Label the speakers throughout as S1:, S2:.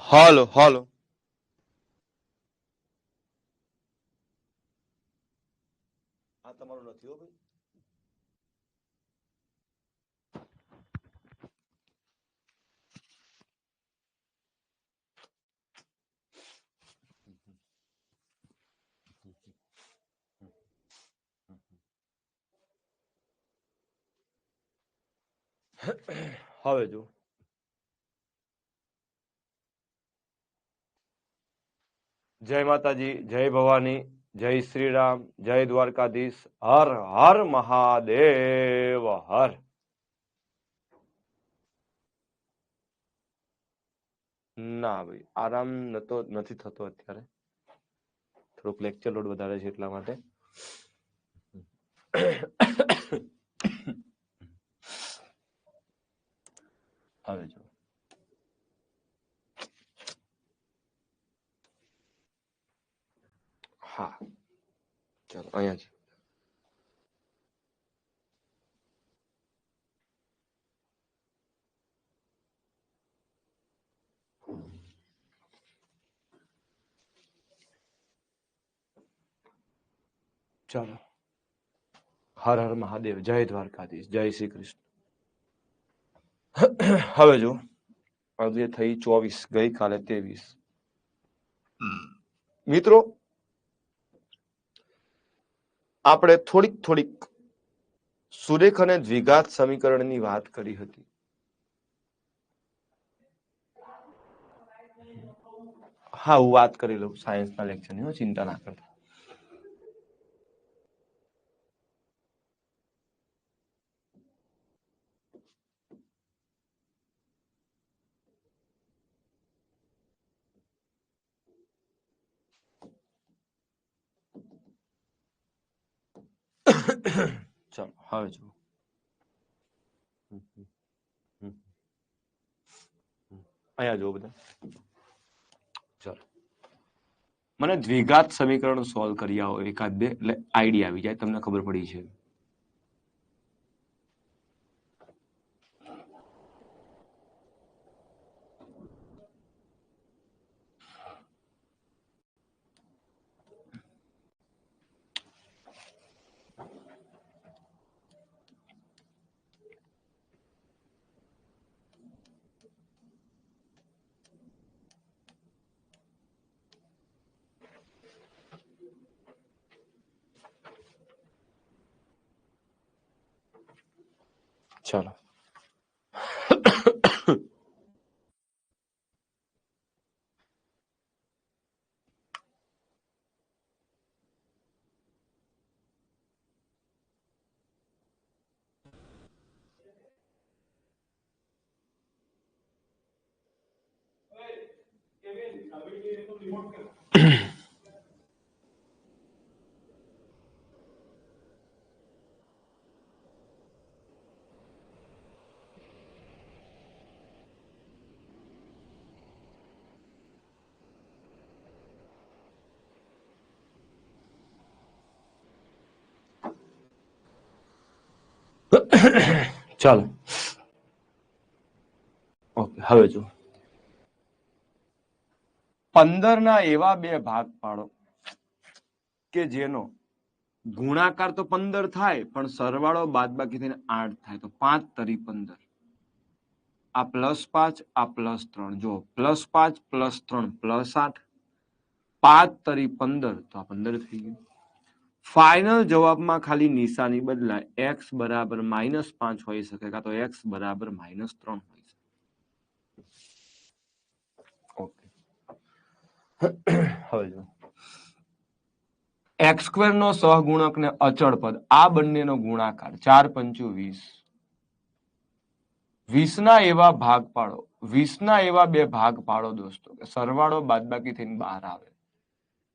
S1: હાલો હાલો આ તમારો નથી હો ભાઈ. હવે જો જય માતાજી, જય ભવાની, જય શ્રી રામ, જય દ્વારકાધીશ, હર હર મહાદેવ હર. ના ભાઈ આરામ નથી થતો અત્યારે, થોડુંક લેક્ચર લોડ વધારે છે એટલા માટે. હવે જો હા ચાલો અહીંયા છે. ચાલો હર હર મહાદેવ, જય દ્વારકાધીશ, જય શ્રી કૃષ્ણ. હવે જો આજે થઈ 24, ગઈકાલે 23. મિત્રો આપણે થોડીક સુરેખ અને દ્વિઘાત સમીકરણની વાત કરી હતી. હા હું વાત કરી લઉં સાયન્સના લેક્ચરની, ચિંતા ના કરતા. ચાલો હવે જો અહીંયા જો બધા ચાલો મને દ્વિઘાત સમીકરણ સોલ્વ કરી આવો એકાદ બે, એટલે આઈડિયા આવી જાય, તમને ખબર પડી છે. ચાલો ચાલો ઓકે હવે જો 15 ના એવા બે ભાગ પાડો કે જેનો ગુણાકાર તો 15 થાય પણ સરવાળો બાદબાકી થઈને 8 થાય, તો 5 તરી 15. આ +5 આ +3, જો +5 +3 +8, 5 તરી 15, તો આ 15 થઈ ગયું. ફાઇનલ જવાબમાં ખાલી નિશાની બદલાય, x બરાબર -5 હોઈ શકે, કાં તો x બરાબર -3 હોઈ શકે. ઓકે હવે જો x² નો સહગુણક ને અચળ પદ, આ બંનેનો ગુણાકાર 4 × 5 = 20. 20 ના એવા ભાગ પાડો, 20 ના એવા બે ભાગ પાડો દોસ્તો કે સરવાળો બાદબાકી થઈને 12 આવે.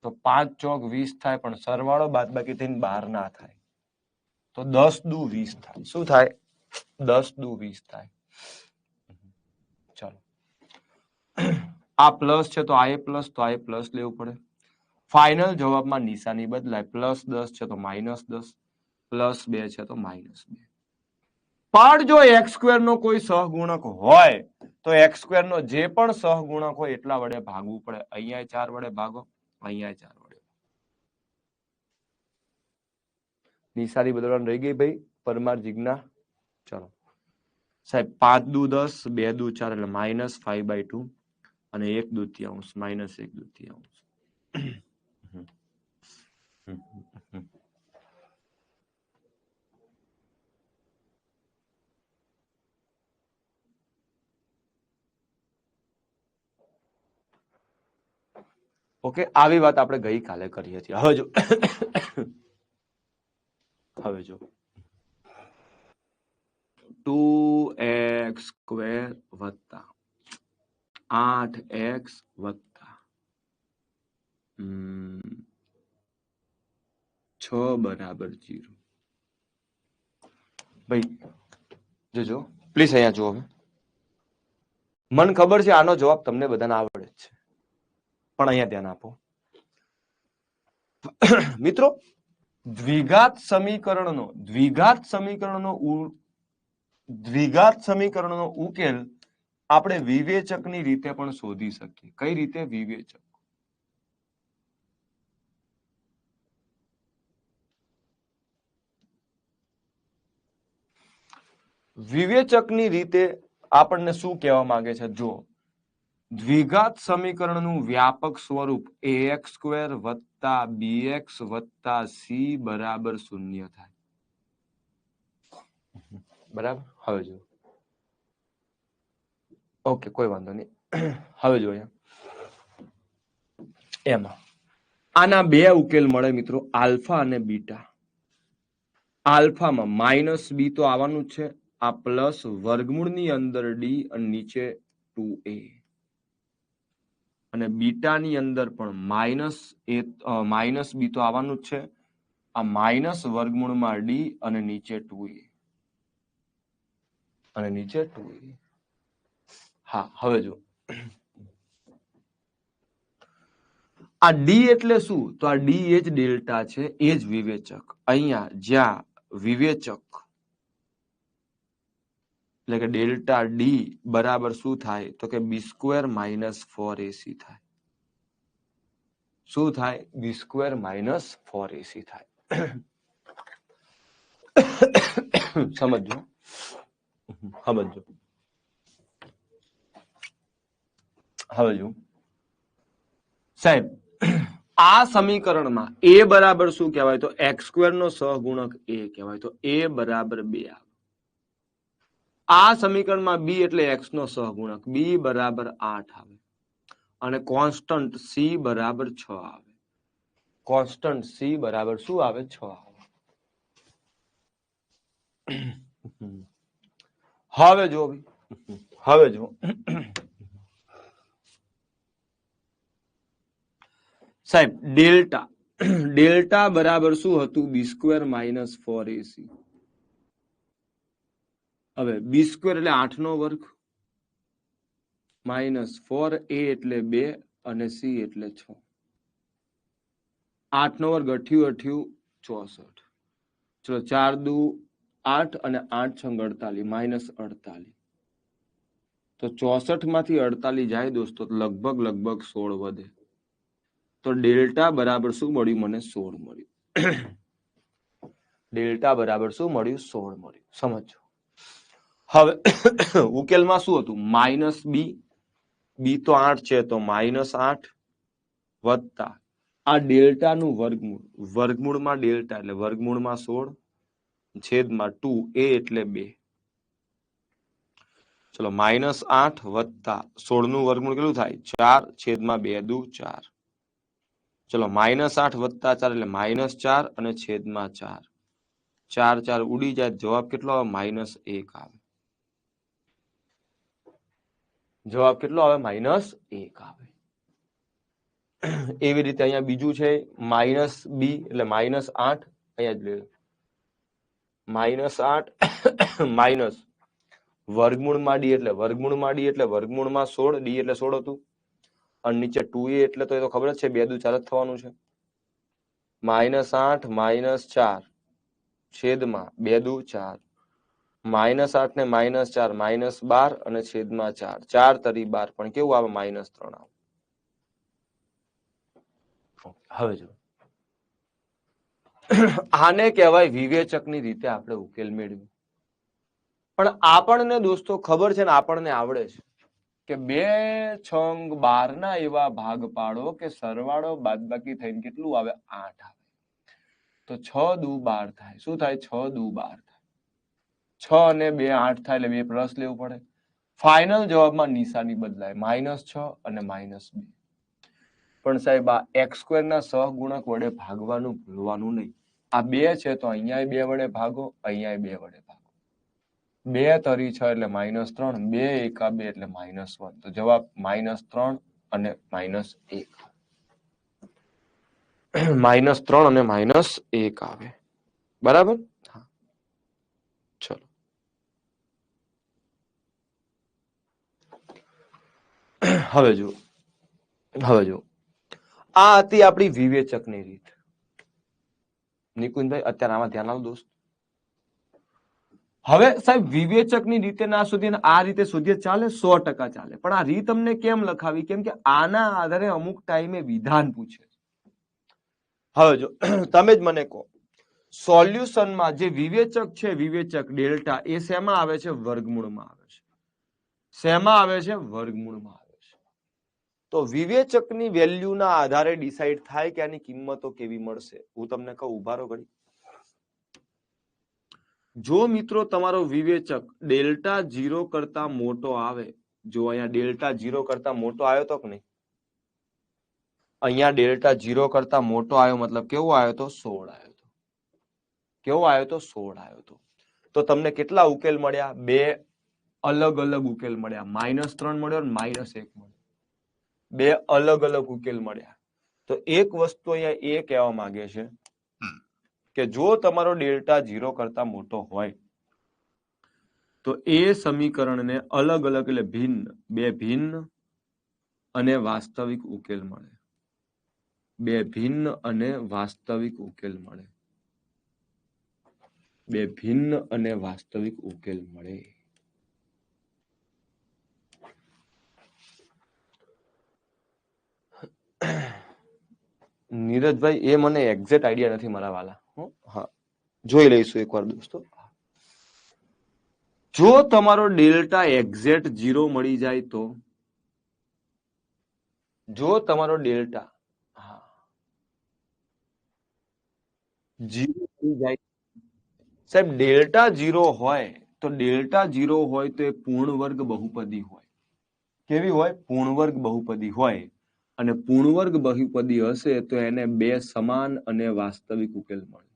S1: તો 5 ચોક 20 થાય પણ સરવાળો બાદબાકી થઈને 12 ના થાય, તો 10 દુ 20 થાય. શું થાય? 10 દુ 20 થાય. ચાલો આ પ્લસ છે તો આ એ પ્લસ, તો આ એ પ્લસ લેવું પડે. ફાઇનલ જવાબમાં નિશાની બદલાય, +10 છે તો -10, +2 છે તો -2. પણ જો એક્સ સ્ક્વેર નો કોઈ સહગુણક હોય તો એક્સ સ્ક્વેર નો જે પણ સહગુણક હોય એટલા વડે ભાગવું પડે. અહીંયા 4 વડે ભાગો, અહીંયા 4 વડે. નિશાની બદલવાની રહી ગઈ ભાઈ પરમાર જીજ્ઞા. ચલો સાહેબ 5 દુ 10, 2 દુ 4 એટલે -5/2 અને 1 દૂતીયાંશ -1 દૂતીયાંશ. ઓકે, આવી વાત આપણે ગઈકાલે કરી હતી. હવે જો 2x સ્ક્વેર વત્તા 8x વત્તા 6 બરાબર 0. ભાઈ જોજો પ્લીઝ અહીંયા જુઓ. મને ખબર છે આનો જવાબ તમને બધાને આવડે છે, પણ અહીંયા ધ્યાન આપો મિત્રો. દ્વિઘાત સમીકરણનો ઉકેલ આપણે વિવેચકની રીતે પણ શોધી શકીએ. કઈ રીતે? વિવેચક. વિવેચકની રીતે આપણને શું કહેવા માંગે છે? જો દ્વિઘાત સમીકરણનું વ્યાપક સ્વરૂપ ax સ્ક્વેર વત્તા bx વત્તા c બરાબર 0 થાય. બરાબર. હવે જો ઓકે, કોઈ વાંધો નહીં. હવે જો એમાં આના બે ઉકેલ મળે મિત્રો, આલ્ફા અને બીટા. આલ્ફામાં -b તો આવવાનું જ છે, આ પ્લસ વર્ગમૂળની અંદર d અને નીચે 2a, અને બીટાની અંદર પણ -b તો આવવાનું જ છે, આ માઇનસ વર્ગમૂળમાં d અને નીચે 2a અને નીચે 2a. હા, હવે જો આ ડી એટલે શું? તો આ ડી એ જ ડેલ્ટા છે, એ જ વિવેચક. અહીંયા જ્યાં વિવેચક એટલે કે ડેલ્ટા ડી બરાબર શું થાય? તો કે b² - 4ac થાય. શું થાય? b² - 4ac થાય. સમજો. હવે જો સાહેબ, આ સમીકરણમાં a બરાબર શું કહેવાય? તો x² નો સહગુણક a કહેવાય, તો a બરાબર 2 આવે. આ સમીકરણમાં b એટલે x નો સહગુણક, b બરાબર 8 આવે, અને કોન્સ્ટન્ટ c બરાબર 6 આવે. કોન્સ્ટન્ટ c બરાબર શું આવે? 6 આવે. હવે જો સાહેબ, ડેલ્ટા બરાબર શું હતું? b² - 4ac. હવે b² એટલે 8 નો વર્ગ, -4a એટલે 2 અને c એટલે 6. 8 નો વર્ગ 8 × 8 = 64. ચલો 4 દુ 8 અને 8 × 48 -48. તો 64 માંથી 48 જાય દોસ્તો, લગભગ 16 વધે. તો ડેલ્ટા બરાબર શું મળ્યું મને? 16 મળ્યું. ડેલ્ટા બરાબર શું મળ્યું? 16 મળ્યું. સમજો. હવે ઉકેલમાં શું હતું? -b તો 8 છે, તો -8 વત્તા આ ડેલ્ટા નું વર્ગમૂળ, વર્ગમૂળમાં ડેલ્ટા એટલે વર્ગમૂળમાં 16 છેદમાં 2a એટલે 2. ચલો -8 વત્તા 16 નું વર્ગમૂળ કેટલું થાય? 4 છેદમાં 2 દુ 4. ચલો -8 વત્તા 4 એટલે -4 અને છેદમાં 4. 4 4 ઉડી જાય, જવાબ કેટલો આવે? -1 આવે. જવાબ કેટલો આવે? -1 આવે. એવી રીતે અહીંયા બીજું છે -b એટલે -8. અહીંયા જ લે -8 વર્ગમૂળમાં d એટલે વર્ગમૂળમાં 16, d એટલે 16 હતું, અને નીચે 2a એટલે તો એ તો ખબર જ છે, 2 દુ 4 જ થવાનું છે. -8 - 4 છેદમાં 2 દુ 4. -8 ને -4 -12 અને છેદમાં 4 4 તરી 12 પણ કેવું આવે -3 આવે. હવે જો આને કહેવાય વિવેચકની રીતે આપણે ઉકેલ મેળવી. પણ આપણને દોસ્તો ખબર છે ને આપણને આવડે છે કે 2 છંગ 12 ના એવા ભાગ પાડો કે સરવાળો બાદબાકી થઈને કેટલું આવે 8 આવે. તો 6 દુ 12 થાય. શું થાય? 6 દુ 12 થાય. 6 અને 2 8 થાય એટલે 2 પ્લસ લેવું પડે. ફાઇનલ જવાબમાં નિશાની બદલાય -6 અને -2. પણ સાહેબ આ x² ના સહગુણક વડે ભાગવાનું ભૂલવાનું નહીં. આ 2 છે તો અહીંયા 2 વડે ભાગો, અહીંયા 2 વડે ભાગો. 2 તરી 6 એટલે -3, 2 એકા 2 એટલે -1. તો જવાબ -3 અને -1. -3 અને -1 આવે. બરાબર? ચલો હવે જુઓ આ હતી આપણી વિવેચકની રીત. નિકુંજભાઈ અત્યારે આમાં ધ્યાન આલો દોસ્ત. હવે સાહેબ વિવેચકની રીતે ના શોધીએ આ રીતે શોધીએ ચાલે? 100% ચાલે. પણ આ રીત અમને કેમ લખાવી? કેમ કે આના આધારે અમુક ટાઈમે વિધાન પૂછે. હવે જો તમે જ મને કહો, સોલ્યુશનમાં જે વિવેચક છે, વિવેચક ડેલ્ટા, એ શેમાં આવે છે? વર્ગમૂળમાં આવે છે. શેમાં આવે છે? વર્ગમૂળમાં આવે છે. તો વિવેચકની વેલ્યુના આધારે ડિસાઈડ થાય કે આની કિંમતો કેવી મળશે. હું તમને કહું, ઉભા રહો ઘડી. જો મિત્રો તમારો વિવેચક ડેલ્ટા 0 કરતા મોટો આવે, જો અહીંયા ડેલ્ટા 0 કરતા મોટો આવ્યો તો કે નહીં? અહીંયા ડેલ્ટા 0 કરતા મોટો આવ્યો મતલબ કેવો આવ્યો તો? 16 આવ્યો તો. કેવો આવ્યો તો? 16 આવ્યો તો. તો તમને કેટલા ઉકેલ મળ્યા? 2 અલગ અલગ ઉકેલ મળ્યા. -3 મળ્યો ને -1 મળ્યો. 2 અલગ અલગ ઉકેલ મળ્યા. તો એક વસ્તુ અહીંયા એ કહેવા માંગે છે કે જો તમારો ડેલ્ટા 0 કરતા મોટો હોય તો એ સમીકરણને અલગ અલગ એટલે ભિન્ન, 2 ભિન્ન અને વાસ્તવિક ઉકેલ મળે. 2 ભિન્ન અને વાસ્તવિક ઉકેલ મળે. 2 ભિન્ન અને વાસ્તવિક ઉકેલ મળે. નીરજભાઈ એ મને એક્ઝેક્ટ આઈડિયા નથી મારા વાલા. હા, જોઈ લઈશું એકવાર દોસ્તો. જો તમારો ડેલ્ટા એક્ઝેક્ટ 0 મળી જાય તો, જો તમારો ડેલ્ટા 0 મળી જાય, સાહેબ ડેલ્ટા 0 હોય તો ડેલ્ટા 0 હોય તો એ પૂર્ણ વર્ગ બહુપદી હોય. કેવી હોય? પૂર્ણ વર્ગ બહુપદી હોય. અને પૂર્ણ વર્ગ બહુપદી હશે તો એને 2 સમાન અને વાસ્તવિક ઉકેલ મળે.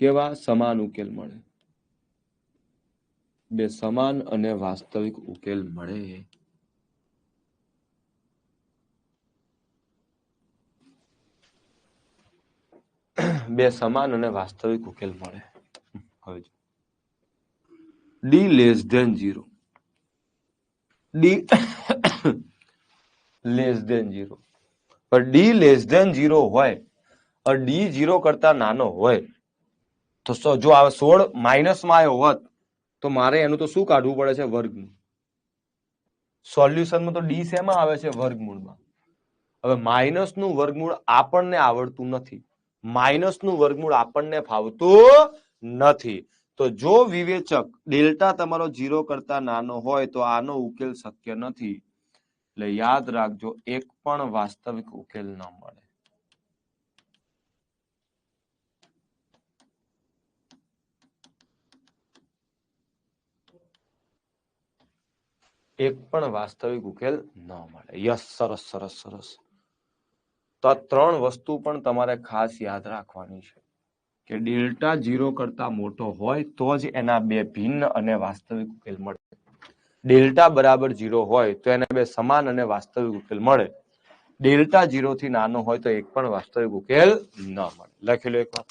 S1: કેવા? સમાન ઉકેલ મળે. 2 સમાન અને વાસ્તવિક ઉકેલ મળે. બે સમાન અને વાસ્તવિક ઉકેલ મળે. હવે d less than 0, d less than 0, પણ d લેસ ધેન 0 હોય અને d 0 કરતા નાનો હોય તો જો આ 16 માઇનસમાં આવ્યો હોત તો મારે એનું તો શું કાઢવું પડે છે? વર્ગમૂળ. સોલ્યુશનમાં તો d શેમાં આવે છે? વર્ગમૂળમાં. હવે માઇનસ નું વર્ગમૂળ આપણને આવડતું નથી. માઇનસ નું વર્ગમૂળ આપણને ફાવતું નથી. તો જો વિવેચક ડેલ્ટા તમારો 0 કરતા નાનો હોય તો આનો ઉકેલ શક્ય નથી. એટલે યાદ રાખજો, એક પણ વાસ્તવિક ઉકેલ ન મળે. એક પણ વાસ્તવિક ઉકેલ ન મળે. યસ, સરસ સરસ સરસ. તો આ 3 વસ્તુ પણ તમારે ખાસ યાદ રાખવાની છે કે ડેલ્ટા 0 કરતા મોટો હોય તો જ એના 2 ભિન્ન અને વાસ્તવિક ઉકેલ મળે. ડેલ્ટા બરાબર 0 હોય તો એને 2 સમાન અને વાસ્તવિક ઉકેલ મળે. ડેલ્ટા 0 થી નાનો હોય તો એક પણ વાસ્તવિક ઉકેલ ન મળે. લખી લો એકવાર.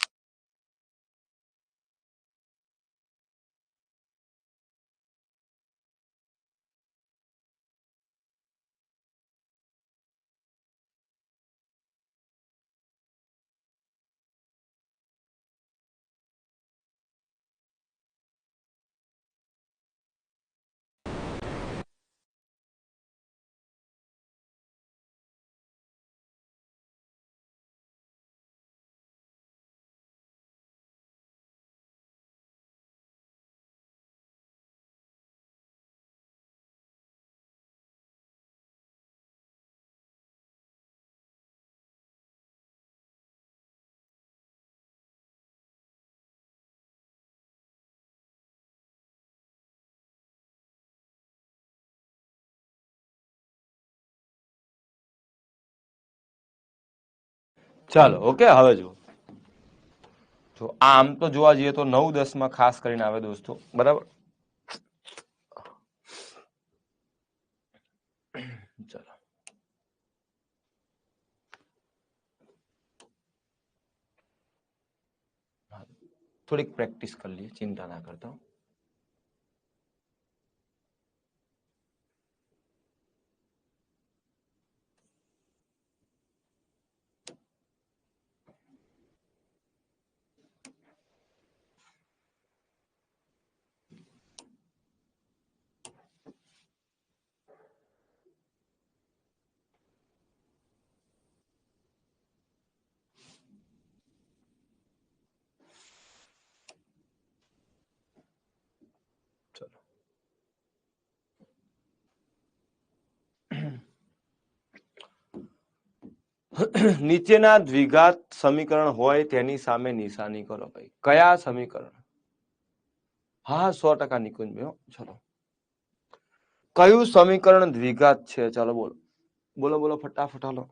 S1: ચાલો ઓકે હવે જો આમ તો જોવા જઈએ તો 9 10 માં ખાસ કરીને આવે દોસ્તો બરાબર ચાલો થોડીક પ્રેક્ટિસ કરી લઈએ ચિંતા ના કરતા નીચેના દ્વિઘાત સમીકરણ હોય તેની સામે નિશાની કરો ભાઈ કયા સમીકરણ હા 100% નિકુંજ ભાઈ ચલો કયું સમીકરણ દ્વિઘાત છે ચાલો બોલો બોલો બોલો ફટાફટ હાલો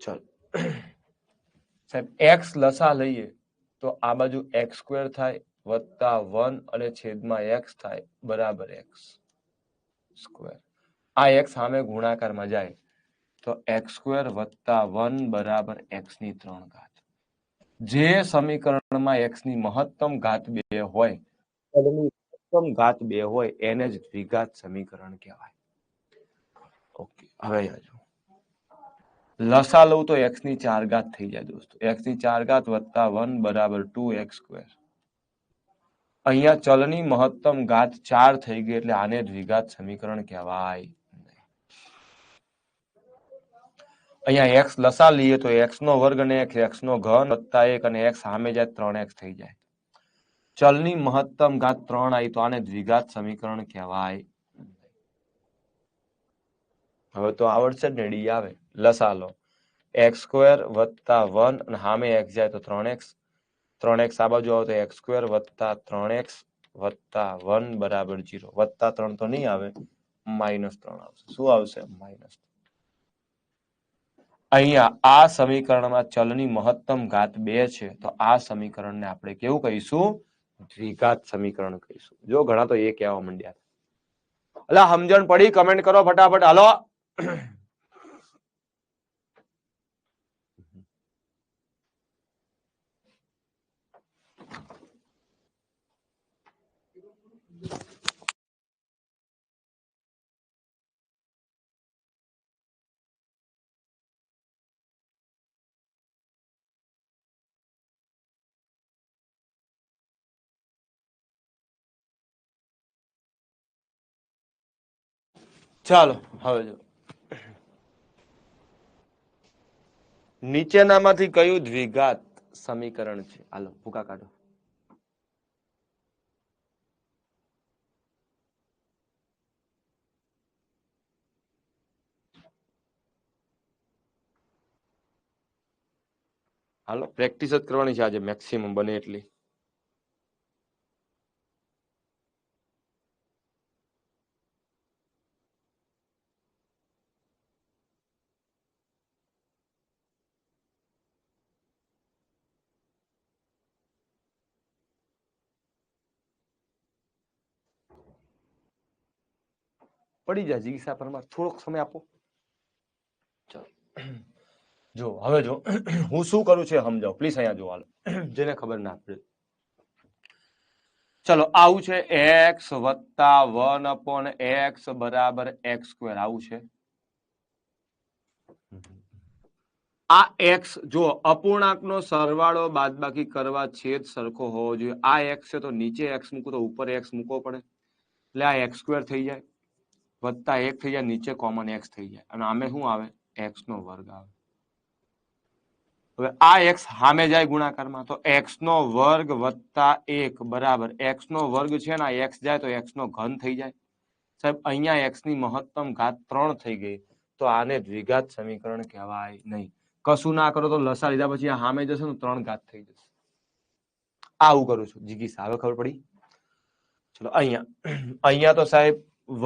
S1: ચાલો સાહેબ x લસા લઈએ તો આ બાજુ x² થાય વત્તા 1 અને છેદમાં x થાય બરાબર x². આ x સામે ગુણાકારમાં જાય તો x² વત્તા 1 બરાબર x ની 3 ઘાત. જે સમીકરણમાં x ની મહત્તમ ઘાત 2 હોય મહત્તમ ઘાત 2 હોય એને જ દ્વિઘાત સમીકરણ કહેવાય. ઓકે હવે લસા લઉં તો x ની 4 ઘાત થઈ જાય દોસ્તો x ની 4 ઘાત વત્તા 1 બરાબર 2x². અહીંયા ચલની મહત્તમ ઘાત 4 થઈ ગઈ એટલે આને દ્વિઘાત સમીકરણ કહેવાય. અહીંયા x લસા લઈએ તો x નો વર્ગ અને x નો ઘન વત્તા 1 અને x સામે જાય 3x થઈ જાય. ચલની મહત્તમ ઘાત 3 આવી તો આને દ્વિઘાત સમીકરણ કહેવાય. હવે તો આવડશે જ ને ડી આવે લસા લો x² વત્તા 1 અને સામે x જાય તો 3x 3x આ બાજુ આવે તો x² વત્તા 3x વત્તા 1 બરાબર 0 વત્તા 3 તો નહીં આવે -3 આવશે. શું આવશે માઇનસ. અહીંયા આ સમીકરણમાં ચલની મહત્તમ ઘાત 2 છે તો આ સમીકરણને આપણે કેવું કહીશું દ્વિઘાત સમીકરણ કહીશું. જો ઘણા તો એ કહેવા માંડ્યા એટલે સમજણ પડી કમેન્ટ કરો ફટાફટ હાલો. ચાલો હવે જો નીચેનામાંથી કયું દ્વિઘાત સમીકરણ છે હાલો ભૂકા કાઢો. હાલો પ્રેક્ટિસ જ કરવાની છે આજે મેક્સિમમ બને એટલી. પડી જાય જીગીસા પરમાર થોડોક સમય આપો. ચલો જો હવે જો હું શું કરું છે સમજાવ પ્લીઝ અહીંયા જો હાલો જેને ખબર ના પડે. ચલો આવું છે x વત્તા 1/x બરાબર x² આવું છે. આ x જો અપૂર્ણાંકનો સરવાળો બાદબાકી કરવા છેદ સરખો હોવો જોઈએ. આ x છે તો નીચે x મૂકો તો ઉપર x મૂકવો પડે એટલે આ x² થઈ જાય વત્તા 1 થઈ જાય નીચે કોમન x થઈ જાય અને આમે શું આવે x નો વર્ગ આવે. હવે આ x સામે જાય ગુણાકારમાં તો x નો વર્ગ વત્તા 1 બરાબર x નો વર્ગ છે ને x જાય તો x નો ઘન થઈ જાય. સાહેબ અહીંયા x ની મહત્તમ ઘાત 3 થઈ ગઈ તો આને દ્વિઘાત સમીકરણ કહેવાય નહીં. કશું ના કરો તો લસા લીધા પછી આ સામે જશે ને 3 ઘાત થઈ જશે. આવું કરું છું જીગીસા હવે ખબર પડી. ચલો અહીંયા તો સાહેબ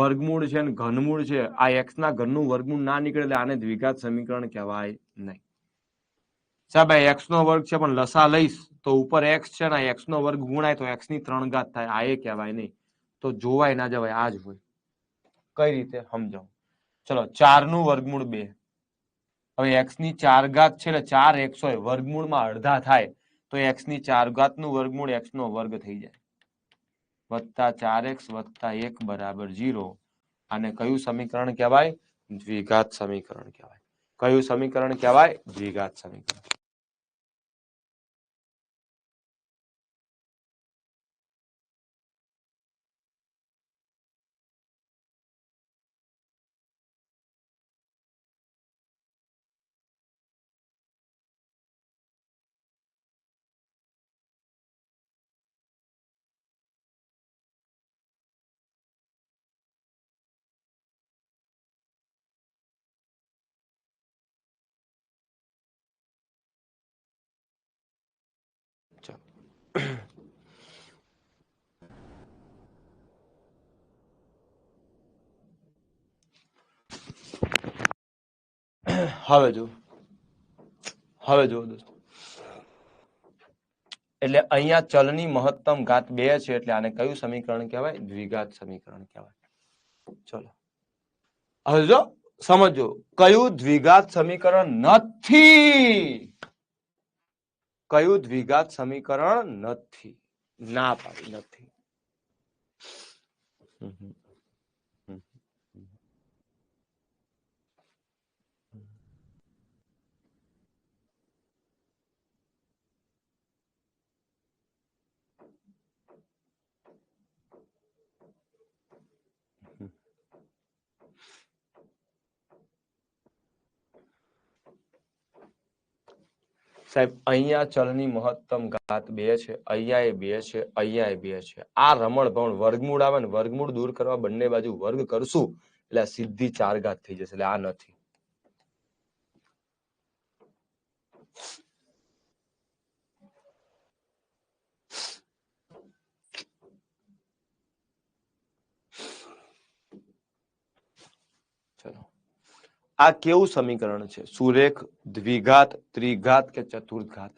S1: વર્ગમૂળ છે ને ઘનમૂળ છે. આ x ના ઘનનું વર્ગમૂળ ના નીકળે એટલે આને દ્વિઘાત સમીકરણ કહેવાય નહીં. સાહેબ x નો વર્ગ છે પણ લસા લઈશ તો ઉપર x છે ને x નો વર્ગ ગુણાય તો x ની 3 ઘાત થાય. આ એ કહેવાય નહીં. તો જોવાય ના જવાય આ જ હોય. કઈ રીતે સમજાવું? ચલો 4 નું વર્ગમૂળ 2. હવે x ની 4 ઘાત છે એટલે 4x હોય વર્ગમૂળમાં અડધા થાય તો x ની 4 ઘાત નું વર્ગમૂળ x નો વર્ગ થઈ જાય વત્તા 4x વત્તા 1 બરાબર 0. આને કયું સમીકરણ કહેવાય? દ્વિઘાત સમીકરણ કહેવાય. કયું સમીકરણ કહેવાય? દ્વિઘાત સમીકરણ. હવે જો દોસ્તો એટલે અહીંયા ચલની મહત્તમ ઘાત 2 છે એટલે આને કયું સમીકરણ કહેવાય? દ્વિઘાત સમીકરણ કહેવાય. ચલો હવે જો સમજો કયું દ્વિઘાત સમીકરણ નથી? કયું દ્વિઘાત સમીકરણ નથી? ના પાડી નથી. સાહેબ અહીંયા ચલની મહત્તમ ઘાત 2 છે, અહીંયા એ 2 છે, અહીંયા એ 2 છે. આ રમણભણ વર્ગમૂળ આવે ને વર્ગમૂળ દૂર કરવા બંને બાજુ વર્ગ કરશું એટલે સીધી 4 ઘાત થઈ જશે. એટલે આ નથી. ચલો આ કેવું સમીકરણ છે? સુરેખ, દ્વિઘાત, ત્રિઘાત કે ચતુર્ઘાત?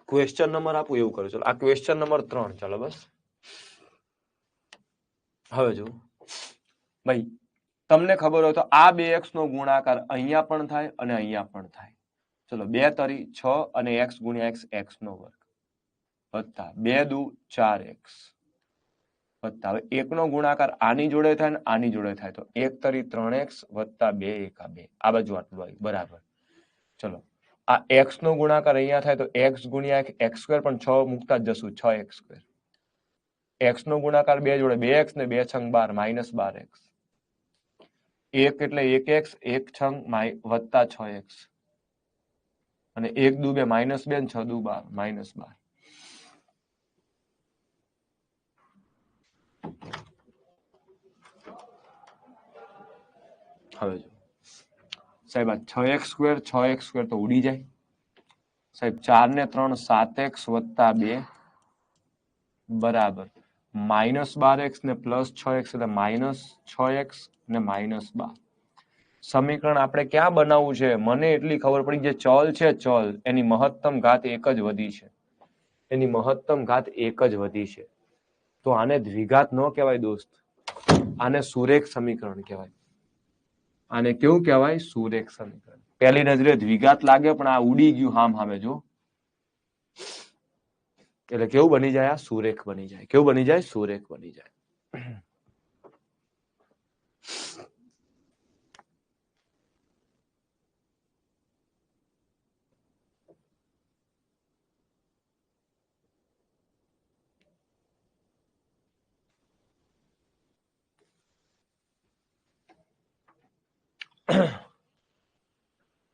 S1: ક્વેશ્ચન નંબર આપું એવું કરો. ચલો આ ક્વેશ્ચન નંબર 3. ચાલો બસ હવે જો ભાઈ તમને ખબર હોય તો આ 2x નો ગુણાકાર અહીંયા પણ થાય અને અહીંયા પણ થાય. ચલો 2 તરી 6 અને x ગુણ્યા x નો વર્ગ વત્તા 2 દુ 4x વત્તા હવે 1 નો ગુણાકાર આની જોડે થાય ને આની જોડે થાય તો 1 તરી 3x વત્તા 2 એકા 2. આ બાજુ આટલું આવ્યું બરાબર. ચલો આ x નો ગુણાકાર અહીંયા થાય તો x ગુણ્યા x સ્ક્વેર પણ 6 મુકતા જ જશું 6x સ્ક્વેર. x નો ગુણાકાર 2 જોડે 2x ને 2 છંગ 12 -12x. 1 એટલે 1x 1 છંગ વત્તા 6x અને 1 દુ 2 -2 ને 6 દુ 12 -12. હવે જો સાહેબ આ 6x સ્ક્વેર તો ઉડી જાય સાહેબ. 4 ને 3 7x વત્તા 2 બરાબર -12x ને +6x એટલે -6x ને -12. સમીકરણ આપણે ક્યાં બનાવવું છે? મને એટલી ખબર પડી જે ચલ છે ચલ એની મહત્તમ ઘાત 1 જ વધી છે. એની મહત્તમ ઘાત 1 જ વધી છે. તો આને દ્વિઘાત ન કહેવાય દોસ્ત. આને સુરેખ સમીકરણ કહેવાય. આને કેવું કહેવાય? સુરેખ સમીકરણ. પહેલી નજરે દ્વિઘાત લાગે પણ આ ઉડી ગયું હામે જો. એટલે કેવું બની જાય? આ સુરેખ બની જાય. કેવું બની જાય? સુરેખ બની જાય.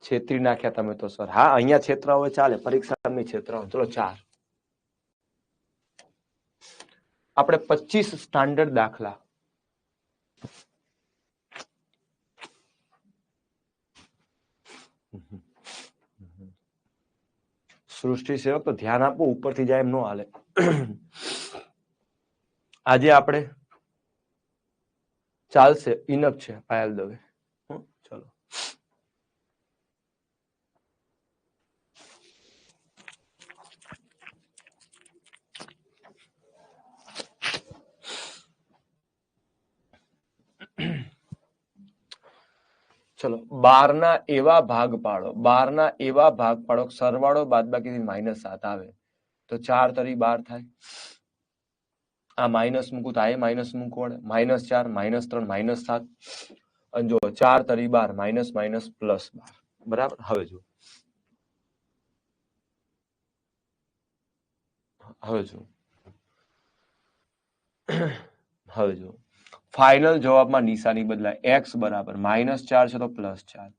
S1: છેતરી નાખ્યા તમે તો સર. હા, અહીંયા છેતરા હોય ચાલે, પરીક્ષાની છેતરા હોય. ચલો 4. આપણે 25 સ્ટાન્ડર્ડ દાખલા. સૃષ્ટિ સેવક તો ધ્યાન આપવું, ઉપરથી જાય એમ ન હાલે. આજે આપણે ચાલશે, ઇનફ છે પાયલ દવે. ચલો ચલો 12 ના એવા ભાગ પાડો, 12 ના એવા ભાગ પાડો, સરવાળો બાદબાકી -7 આવે તો 4 તરી 12 થાય. આ માઇનસ મૂકું તો આ માઇનસ મૂકવું પડે, -4 -3 -7. અને જો 4 તરી 12 માઇનસ માઇનસ પ્લસ 12. બરાબર. હવે જો ફાઇનલ જવાબમાં નિશાની બદલાય. x બરાબર -4 છે તો +4,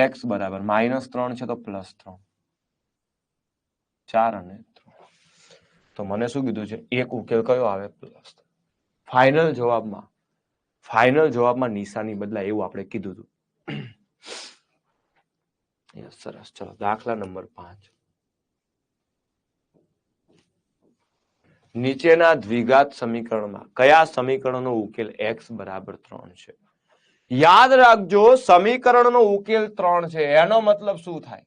S1: x બરાબર -3 છે તો +3, 4 અને 3. તો મને શું કીધું છે? એક ઉકેલ કયો આવે? પ્લસ. ફાઇનલ જવાબમાં નિશાની બદલાય એવું આપણે કીધું હતું. સરસ. ચલો દાખલા નંબર 5. નીચેના દ્વિઘાત સમીકરણમાં કયા સમીકરણનો ઉકેલ x બરાબર 3 છે? યાદ રાખજો, સમીકરણનો ઉકેલ 3 છે. એનો મતલબ શું થાય?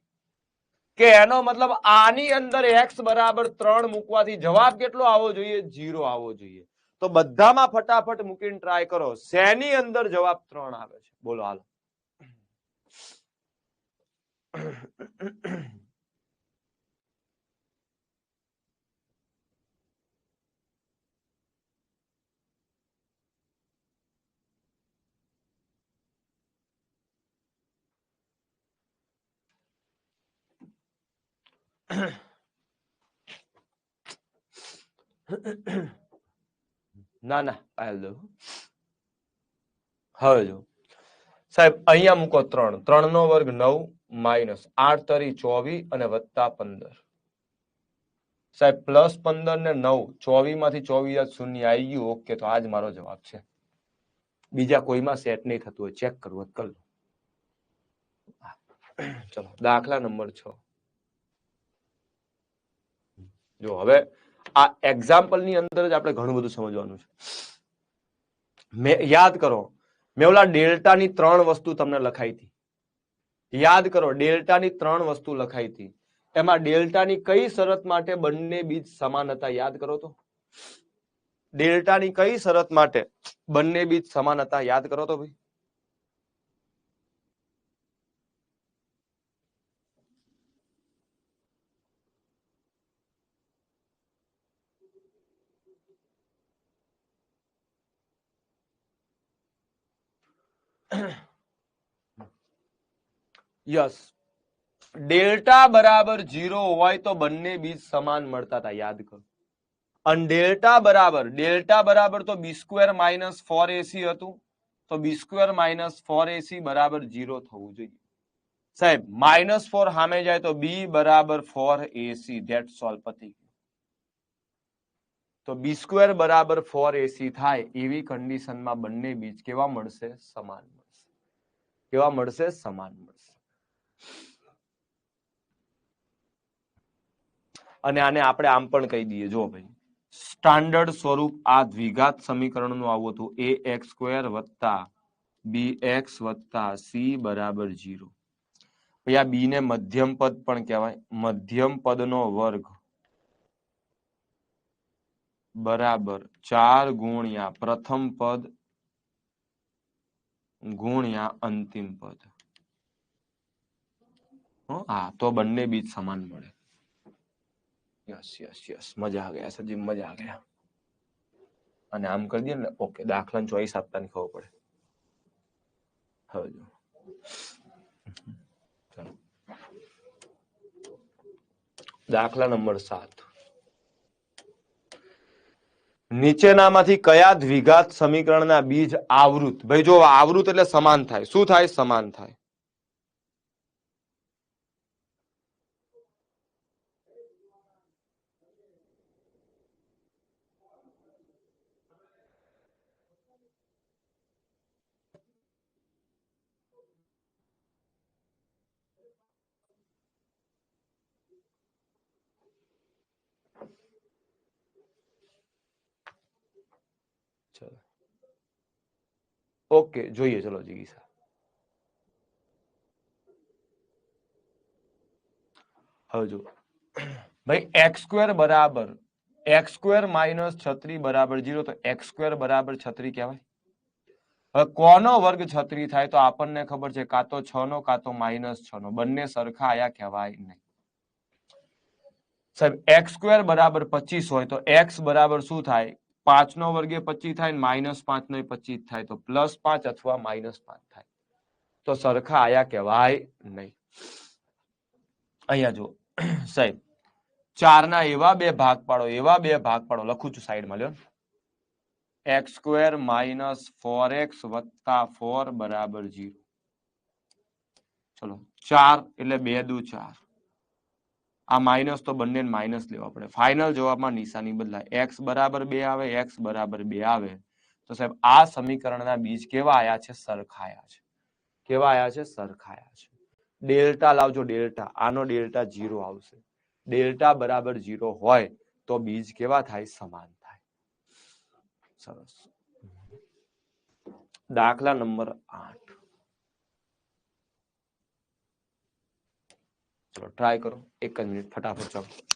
S1: કે એનો મતલબ આની અંદર x બરાબર 3 મૂકવાથી જવાબ કેટલો આવવો જોઈએ? 0 આવવો જોઈએ. તો બધામાં ફટાફટ મૂકીને ટ્રાય કરો. શેની અંદર જવાબ 3 આવે છે? બોલો હાલો. ના પાયલ દો. હવે જો સાહેબ અહીંયા મૂકો 3, 3 નો વર્ગ 9 માઇનસ 8 તરી 24 અને વત્તા 15. સાહેબ +15 ને 9, 24 માંથી 24 શૂન્ય આવી ગયું. ઓકે, તો આજ મારો જવાબ છે. બીજા કોઈમાં સેટ નહીં થતું હોય, ચેક કરવું કર લો. ચલો દાખલા નંબર 6. જો હવે આ એક્ઝામ્પલ ની અંદર જ આપણે ઘણું બધું સમજવાનું છે. યાદ કરો, મેં ઓલા ડેલ્ટાની 3 વસ્તુ તમને લખાઈ હતી. યાદ કરો, ડેલ્ટાની 3 વસ્તુ લખાઈ હતી. એમાં ડેલ્ટાની કઈ શરત માટે બંને બીજ સમાન હતા? યાદ કરો તો. ડેલ્ટાની કઈ શરત માટે બંને બીજ સમાન હતા? યાદ કરો તો ભાઈ. યસ, ડેલ્ટા બરાબર 0 હોય તો બંને બીજ સમાન મળતા હતા. યાદ કરો. અને ડેલ્ટા બરાબર તો b² - 4ac હતું. તો b² - 4ac બરાબર 0 થવું જોઈએ. સાહેબ -4 સામે જાય તો b બરાબર 4ac. That's all. પતી. તો b² બરાબર 4ac થાય એવી કન્ડિશનમાં બંને બીજ કેવા મળશે? સમાન મળશે. કેવા મળશે? સમાન મળશે. અને આને આપણે આમ પણ કહી દઈએ. જો ભાઈ, સ્ટાન્ડર્ડ સ્વરૂપ આ દ્વિઘાત સમીકરણનું આવું હતું: ax² + bx + c બરાબર 0. પછી આ બી ને મધ્યમ પદ પણ કહેવાય. મધ્યમ પદનો વર્ગ બરાબર 4 ગુણ્યા પ્રથમ પદ ગુણ્યા અંતિમ પદ. હા, તો બંને બીજ સમાન મળે. યસ, મજા આ ગયા સજી, મજા આ ગયા. અને આમ કરી દઈએ ને, ઓકે, દાખલાની ચોઈસ આપતાની ખબર પડે. હવે જો દાખલા નંબર 7. નીચેનામાંથી કયા દ્વિઘાત સમીકરણના બીજ આવૃત? ભાઈ જો આવૃત એટલે સમાન થાય. શું થાય? સમાન થાય. ઓકે, જોઈએ ચલો જીગીસા. હવે જો ભાઈ x² બરાબર x² માઇનસ 36 બરાબર 0, તો x² બરાબર 36 કહેવાય. હવે કોનો વર્ગ 36 થાય? તો આપણને ખબર છે કાં તો 6 નો કાં તો -6 નો, બંને સરખા આયા કહેવાય નહીં. સાહેબ x² બરાબર 25 હોય તો x બરાબર શું થાય? 5 નો વર્ગ એ 25 થાય, -5 નો 25 થાય, તો +5 અથવા -5 થાય. તો સરખા આયા કહેવાય નહીં. અહીંયા જો સાહેબ 4 ના એવા બે ભાગ પાડો, એવા બે ભાગ પાડો, લખું છું સાઈડમાં લ્યો. x² માઇનસ 4x વત્તા 4 બરાબર 0. ચલો 4 એટલે 2 દુ 4. આ માઇનસ તો બંને માઇનસ લેવા પડે. ફાઇનલ જવાબમાં નિશાની બદલાય. x બરાબર 2 આવે, x બરાબર 2 આવે. તો સાહેબ આ સમીકરણના બીજ કેવા આયા છે? સરખાયા છે. કેવા આયા છે? સરખાયા છે. ડેલ્ટા લાવજો, ડેલ્ટા. આનો ડેલ્ટા 0 આવશે. ડેલ્ટા બરાબર 0 હોય તો બીજ કેવા થાય? સમાન થાય. સરસ. દાખલા નંબર 8. ચલો ટ્રાય કરો, એક જ મિનિટ ફટાફટ. ચાલો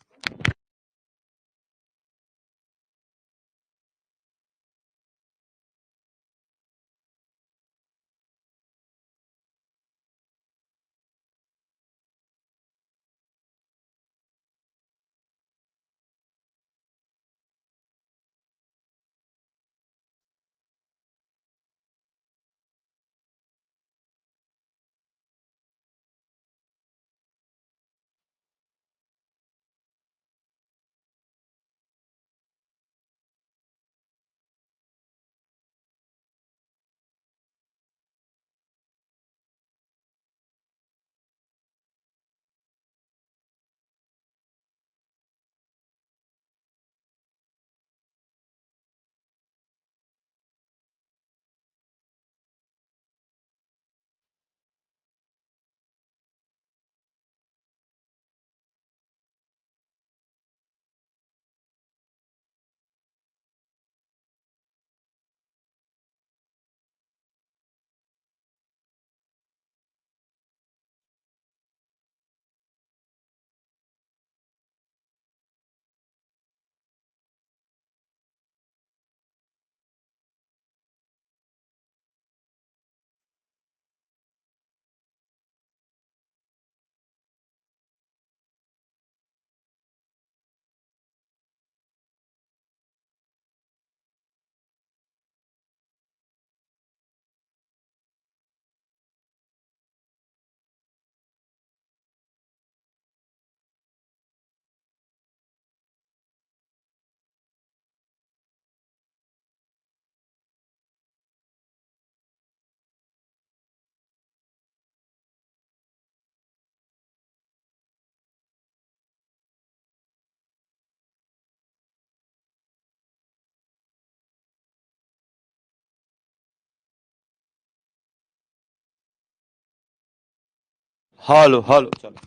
S1: હાલો હાલો. ચાલો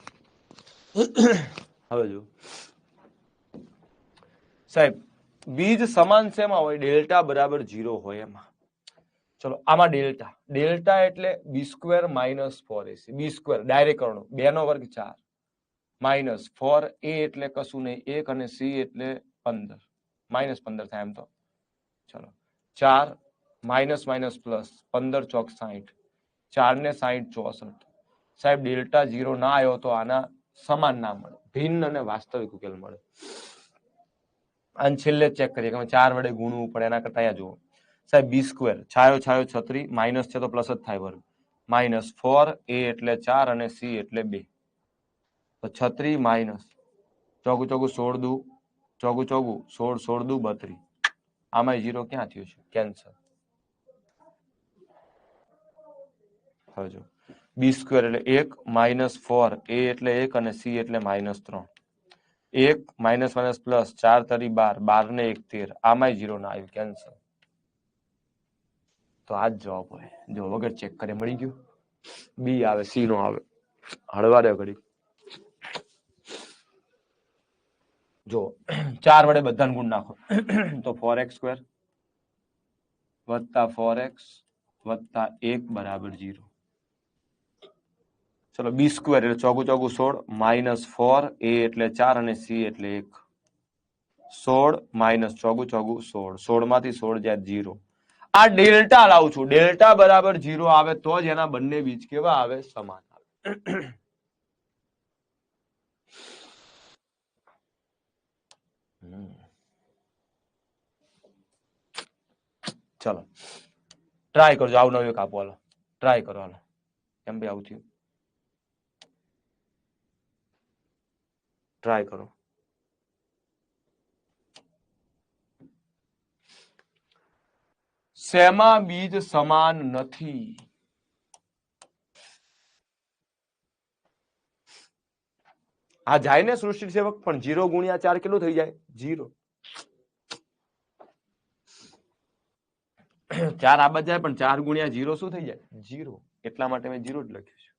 S1: હવે જો સાહેબ બીજ સમાન શેમાં હોય? ડેલ્ટા બરાબર 0 હોય એમાં. ચલો આમાં ડેલ્ટા, ડેલ્ટા એટલે b² minus 4ac. b² direct કરવાનો, 2 નો વર્ગ 4 માઇનસ 4a એટલે કશું નહીં 1 અને c એટલે 15, -15 થાય એમ તો. ચલો 4 માઇનસ માઇનસ પ્લસ 15 ચોક 60, 4 ને 60 64. સાહેબ ડેલ્ટા 0 ના આવ્યો તો આના સમાન ના મળે, ભિન્ન અને વાસ્તવિક ઉકેલ મળે. અને છેલ્લે ચેક કરીએ કે 4 વડે ગુણવું પડે, એના કરતા અહીંયા જુઓ સાહેબ b² છાયો છાયો 36, માઇનસ છે તો પ્લસ જ થાય વર્ગ, -4 a એટલે 4 અને c એટલે 2. તો 36 માઇનસ ચોગુ ચોગુ 16 દુ ચોગુ ચોગુ 16 16 દુ 32. આમાં 0 ક્યાં થયું છે? કેન્સલ. હવે જો b² એટલે 1 -4 a એટલે 1 અને c એટલે -3. 1 માઇનસ માઇનસ પ્લસ 4 તરી 12, 12 ને 1 13. આમાં 0 ના આવ્યું, કેન્સલ. તો આ જ જવાબ હોય. જો વગર ચેક કરે મળી ગયું. બી આવે, સી નો આવે. હળવા દે ઘડી. જો 4 વડે બધાને ગુણ નાખો તો 4x² વત્તા 4x વત્તા 1 બરાબર 0. ચલો બી સ્ક્વેર એટલે ચોગું ચોગું 16 માઇનસ 4 a એટલે 4 અને c એટલે 1. 16 માઇનસ ચોગું ચોગું 16. 16 માંથી 16 જાય 0. આ ડેલ્ટા લાવું છું. ડેલ્ટા બરાબર 0 આવે તો જ એના બંને બીજ કેવા આવે? સમાન આવે. ચલો ટ્રાય કરજો. આવું નવું એક આપો. હાલો ટ્રાય કરો. હાલો એમ બી આવું થયું. ટ્રાય કરો. શેમાં બીજ સમાન નથી? આ જાય ને સૃષ્ટિ સેવક, પણ 0 ગુણ્યા 4 કેટલું થઈ જાય? 0. 4 આ બાજુ જાય પણ 4 ગુણ્યા 0 શું થઈ જાય? 0. એટલા માટે મેં 0 જ લખ્યું છે.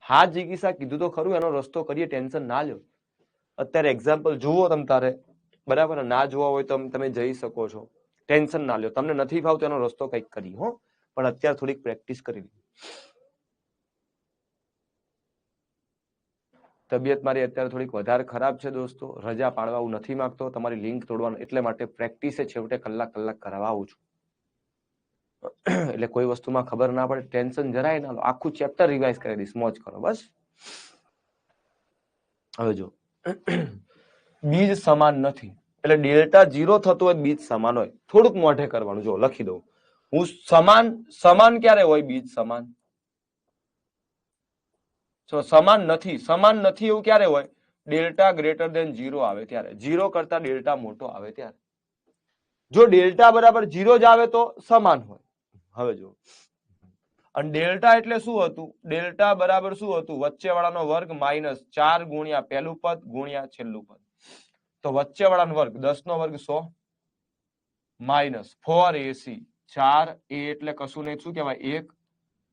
S1: હા જીગીસા કીધું તો ખરું, એનો રસ્તો કરીએ, ટેન્શન ના લ્યો. અત્યારે એક્ઝામ્પલ જુઓ તમ તારે, બરાબર? ના જોવા હોય તો તમે જઈ શકો છો, ટેન્શન ના લ્યો. તમને નથી ફાવતો એનો રસ્તો કંઈક કરી, હો, પણ અત્યારે થોડીક પ્રેક્ટિસ કરી લો. તબિયત મારી અત્યારે થોડીક વધારે ખરાબ છે દોસ્તો, રજા પાડવા હું નથી માંગતો, તમારી લિંક તોડવાનું, એટલે માટે પ્રેક્ટિસે છેવટે કલાક કરાવું છું. એટલે કોઈ વસ્તુમાં ખબર ના પડે, ટેન્શન જરાય ના લો, આખું ચેપ્ટર રિવાઇઝ કરી દઈશ, મોજ કરો બસ. હવે જો બીજ સમાન નથી એટલે ડેલ્ટા 0 થતો હોય બીજ સમાન હોય. થોડુંક મોઢે કરવાનું, જો લખી દઉં હું. સમાન ક્યારે હોય? બીજ સમાન સમાન નથી એવું ક્યારે હોય? ડેલ્ટા ગ્રેટર દેન 0 આવે ત્યારે, 0 કરતા ડેલ્ટા મોટો આવે ત્યારે. જો ડેલ્ટા બરાબર 0 જ આવે તો સમાન હોય. હવે જો, અને ડેલ્ટા એટલે શું હતું? ડેલ્ટા બરાબર શું હતું? વચ્ચે વાળાનો વર્ગ માઇનસ 4 ગુણ્યા પહેલું પદ ગુણ્યા છેલ્લું પદ. તો વચ્ચે વાળાનો વર્ગ 10 નો વર્ગ 100 માઇનસ 4ac. 4 a એટલે કશું નહીં, શું કહેવાય? 1.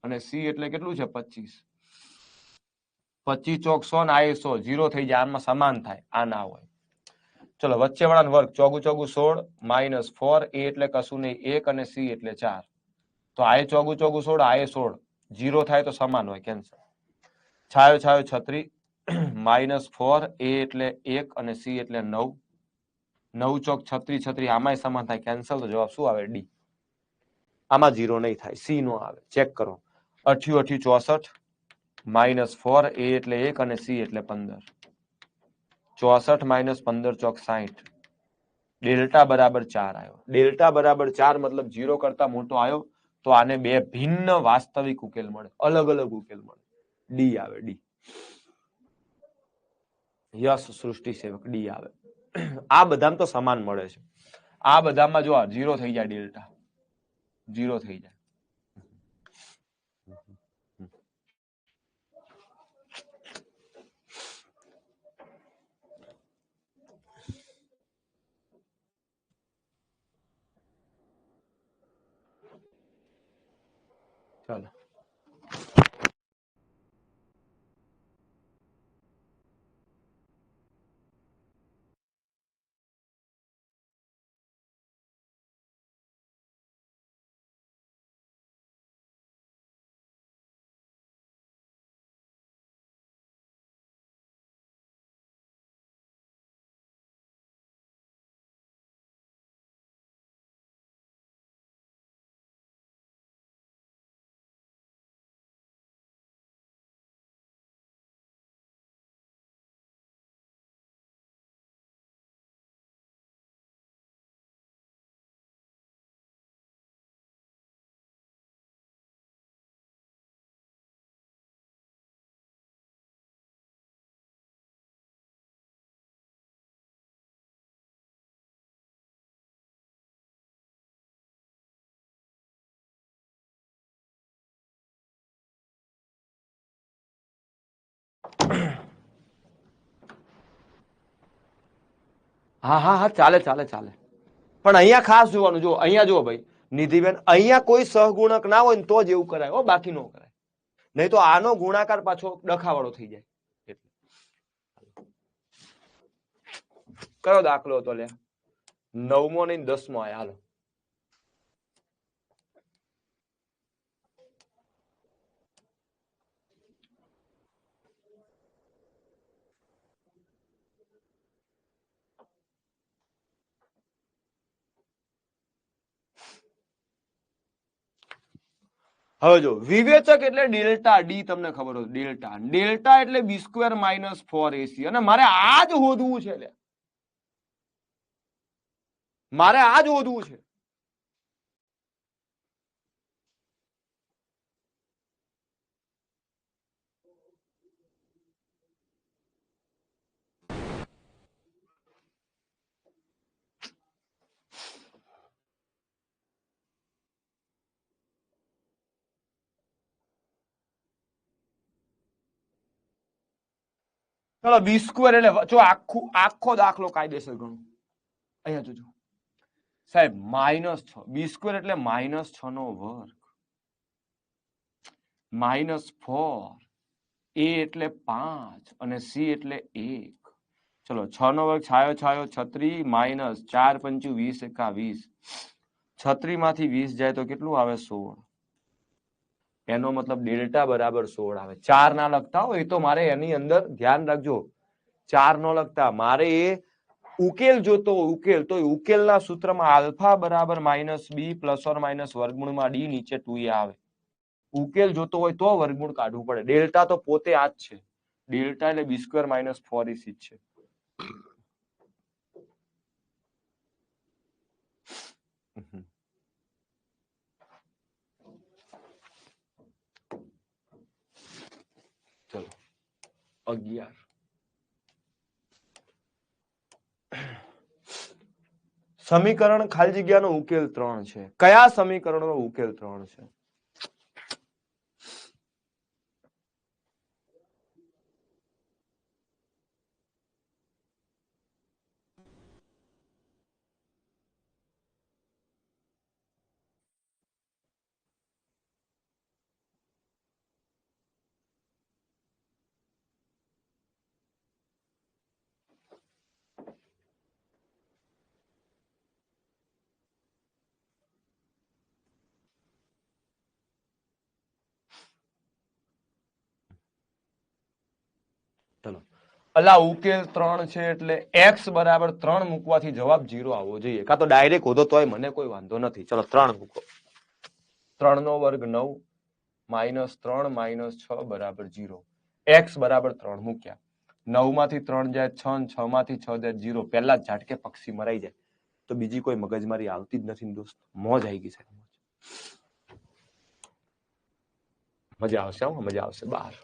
S1: અને c એટલે કેટલું છે? 25. 25 ચોક 100 ને આ 100, 0 થઈ જાય. આમાં સમાન થાય, આ ના હોય. ચલો વચ્ચે વાળાનો વર્ગ ચોગું ચોગું 16 માઇનસ 4 a એટલે કશું નહીં 1 અને c એટલે 4. તો આ ચોગું ચોગું 16, આ 16, 0 થાય તો સમાન હોય, કેન્સલ. છાયો છાયો 36 માઇનસ 4 a એટલે 1 અને c એટલે 9. 9 ચોક 36, 36 આમાંય સમાન થાય, કેન્સલ. તો જવાબ શું આવે? ડી. આમાં 0 નહીં થાય, સી નો આવે. ચેક કરો. 8 8 64 માઇનસ 4 a એટલે 1 અને c એટલે 15. 64 માઇનસ 15 ચોક 60. ડેલ્ટા બરાબર 4 આવ્યો. ડેલ્ટા બરાબર 4 મતલબ 0 કરતા મોટો આવ્યો, તો આને બે ભિન્ન વાસ્તવિક ઉકેલ મળે, અલગ અલગ ઉકેલ મળે. ડી આવે, ડી. યસ સૃષ્ટિ સેવક, ડી આવે. આ બધામાં તો સમાન મળે છે. આ બધામાં જો 0 થઈ જાય, ડેલ્ટા 0 થઈ જાય. ચાલો હા હા હા, ચાલે ચાલે ચાલે. પણ અહીંયા ખાસ જોવાનું, જો અહીંયા જુઓ ભાઈ નિધિબેન, અહીંયા કોઈ સહગુણક ના હોય ને તો જ એવું કરાય, હો, બાકી નો કરાય. નહીં તો આનો ગુણાકાર પાછો ડખાવાળો થઈ જાય. કયો દાખલો હતો લ્યા? 9મો ને 10મો આયા. હાલો હવે જો વિવેચક એટલે ડેલ્ટા ડી, તમને ખબર હોય ડેલ્ટા. ડેલ્ટા એટલે બી સ્ક્વેર માઇનસ 4ac, અને મારે આ જ શોધવું છે લ્યા. મારે આ જ શોધવું છે. ચલો બી સ્ક્વેર એટલે જો આખો દાખલો કાયદેસર ગણો. અહીંયા જોજો સાહેબ, -6. બી સ્ક્વેર એટલે -6 નો વર્ગ, -4, a એટલે 5 અને c એટલે 1. ચલો 6 નો વર્ગ છાયો છાયો 36 માઇનસ 4 પંચુ 20 એકા 20. 36 માંથી 20 જાય તો કેટલું આવે? 16. એનો મતલબ ડેલ્ટા બરાબર 16 આવે. 4 ના લખતા હોય તો મારે એની અંદર ધ્યાન રાખજો, 4 નો લખતા. મારે એ ઉકેલ જોતો ઉકેલ, તો ઉકેલના સૂત્રમાં આલ્ફા બરાબર -b પ્લસ ઓર માઇનસ વર્ગમૂળમાં d નીચે 2a આવે. ઉકેલ જોતો હોય તો વર્ગમૂળ કાઢવું પડે. ડેલ્ટા તો પોતે આ જ છે. ડેલ્ટા એટલે બી સ્ક્વેર માઇનસ 4ac છે. ચલો 11. સમીકરણ ખાલી જગ્યાનો ઉકેલ 3 છે. કયા સમીકરણનો ઉકેલ 3 છે? ચલો અલા ઉકેલ 3 છે એટલે x બરાબર 3 મૂકવાથી જવાબ 0 આવવો જોઈએ. કાં તો ડાયરેક્ટ હોતો તોય મને કોઈ વાંધો નથી. ચલો 3 મૂકો. 3 નો વર્ગ 9 -3 -6 બરાબર 0. x બરાબર 3 મૂક્યા. 9 માંથી 3 જાય 6, 6 માંથી 6 જાય 0. પહેલા જ ઝાટકે પક્ષી મરાઈ જાય. તો બીજી કોઈ મગજમારી આવતી જ નથી દોસ્ત. મોજ આવી ગઈ છે. મજા આવશે, મજા આવશે બહાર.